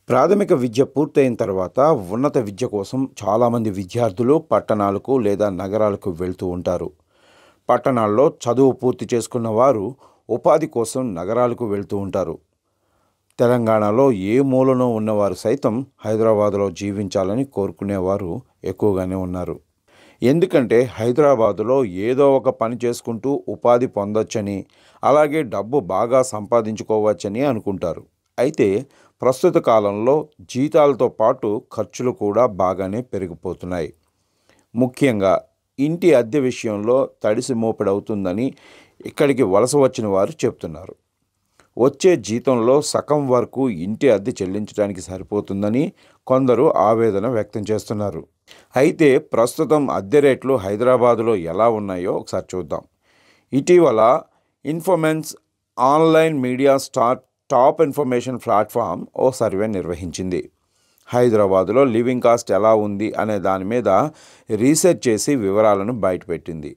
ప్రాథమిక విద్య పూర్తయిన తర్వాత ఉన్నత విద్య కోసం చాలామంది విద్యార్థులు పట్టణాలకు లేదా నగరాలకు వెళ్తూ ఉంటారు. పట్టణాల్లో చదువు పూర్తి చేసుకున్న వారు ఉపాధి కోసం నగరాలకు వెళ్తూ ఉంటారు. తెలంగాణలో ఏ మూలనో ఉన్నవారు సైతం హైదరాబాదులో జీవించాలని కోరుకునేవారు ఎక్కువగానే ఉన్నారు. ఎందుకంటే హైదరాబాదులో ఏదో ఒక పని చేసుకుంటూ ఉపాధి పొందొచ్చని, అలాగే డబ్బు బాగా సంపాదించుకోవచ్చని అనుకుంటారు. అయితే ప్రస్తుత కాలంలో జీతాలతో పాటు ఖర్చులు కూడా బాగానే పెరిగిపోతున్నాయి. ముఖ్యంగా ఇంటి అద్దె విషయంలో తడిసి మోపెడవుతుందని ఇక్కడికి వలస వచ్చిన వారు చెప్తున్నారు. వచ్చే జీతంలో సగం వరకు ఇంటి అద్దె చెల్లించడానికి సరిపోతుందని కొందరు ఆవేదన వ్యక్తం చేస్తున్నారు. అయితే ప్రస్తుతం అద్దె రేట్లు హైదరాబాదులో ఎలా ఉన్నాయో ఒకసారి చూద్దాం. ఇటీవల ఇన్ఫోమెన్స్ online media top information platform ఓ సర్వే నిర్వహించింది. హైదరాబాదులో లివింగ్ కాస్ట్ ఎలా ఉంది అనే దాని మీద రీసెర్చ్ చేసి వివరాలను బయటపెట్టింది.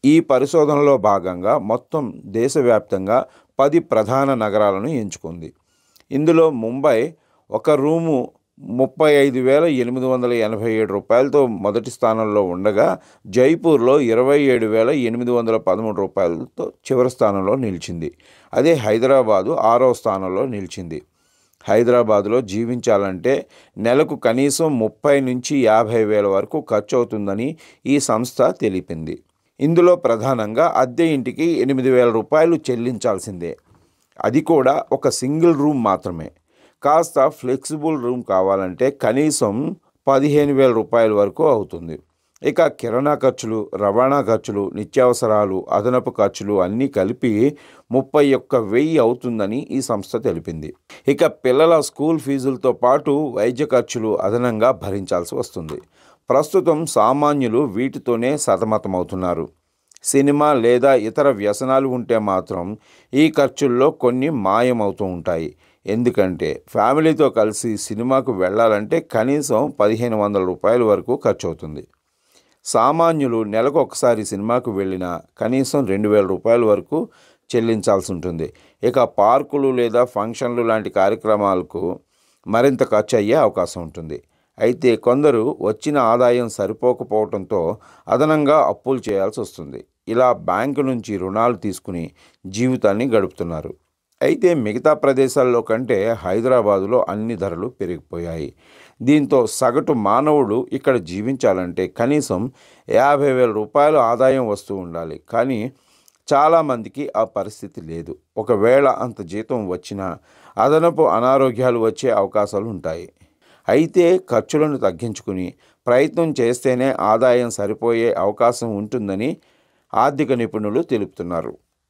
ఈ పరిశోధనలో భాగంగా మొత్తం దేశవ్యాప్తంగా 10 ప్రధాన నగరాలను ఎంచుకుంది. ఇందులో ముంబై ఒక రూము 35,887 రూపాయలతో మొదటి స్థానంలో ఉండగా, జైపూర్లో 27,813 రూపాయలతో చివరి స్థానంలో నిలిచింది. అదే హైదరాబాదు 6వ స్థానంలో నిలిచింది. హైదరాబాదులో జీవించాలంటే నెలకు కనీసం 30 నుంచి 50 వేల వరకు ఖర్చు అవుతుందని ఈ సంస్థ తెలిపింది. ఇందులో ప్రధానంగా అద్దె ఇంటికి 8,000 రూపాయలు చెల్లించాల్సిందే. అది కూడా ఒక సింగిల్ రూమ్ మాత్రమే. కాస్త ఫ్లెక్సిబుల్ రూమ్ కావాలంటే కనీసం 15,000 రూపాయల వరకు అవుతుంది. ఇక కిరాణా ఖర్చులు, రవాణా ఖర్చులు, నిత్యావసరాలు, అదనపు ఖర్చులు అన్నీ కలిపి 31,000 అవుతుందని ఈ సంస్థ తెలిపింది. ఇక పిల్లల స్కూల్ ఫీజులతో పాటు వైద్య ఖర్చులు అదనంగా భరించాల్సి వస్తుంది. ప్రస్తుతం సామాన్యులు వీటితోనే సతమతమవుతున్నారు. సినిమా లేదా ఇతర వ్యసనాలు ఉంటే మాత్రం ఈ ఖర్చుల్లో కొన్ని మాయమవుతూ ఉంటాయి. ఎందుకంటే ఫ్యామిలీతో కలిసి సినిమాకు వెళ్ళాలంటే కనీసం 1,500 రూపాయల వరకు ఖర్చు అవుతుంది. సామాన్యులు నెలకు ఒకసారి సినిమాకు వెళ్ళినా కనీసం 2,000 రూపాయల వరకు చెల్లించాల్సి ఉంటుంది. ఇక పార్కులు లేదా ఫంక్షన్లు లాంటి కార్యక్రమాలకు మరింత ఖర్చు అయ్యే అవకాశం ఉంటుంది. అయితే కొందరు వచ్చిన ఆదాయం సరిపోకపోవడంతో అదనంగా అప్పులు చేయాల్సి వస్తుంది. ఇలా బ్యాంకు నుంచి రుణాలు తీసుకుని జీవితాన్ని గడుపుతున్నారు. అయితే మిగతా ప్రదేశాల్లో కంటే హైదరాబాదులో అన్ని ధరలు పెరిగిపోయాయి. దీంతో సగటు మానవుడు ఇక్కడ జీవించాలంటే కనీసం 50,000 రూపాయలు ఆదాయం వస్తూ ఉండాలి. కానీ చాలామందికి ఆ పరిస్థితి లేదు. ఒకవేళ అంత జీతం వచ్చినా అదనపు అనారోగ్యాలు వచ్చే అవకాశాలు ఉంటాయి. అయితే ఖర్చులను తగ్గించుకుని ప్రయత్నం చేస్తేనే ఆదాయం సరిపోయే అవకాశం ఉంటుందని ఆర్థిక నిపుణులు తెలుపుతున్నారు.